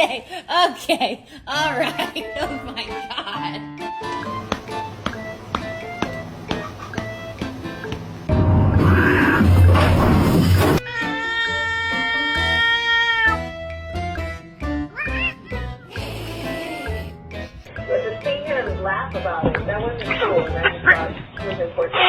Okay. All right. Oh my God. But to sit here and laugh about it, that wasn't cool. And I just thought it was important.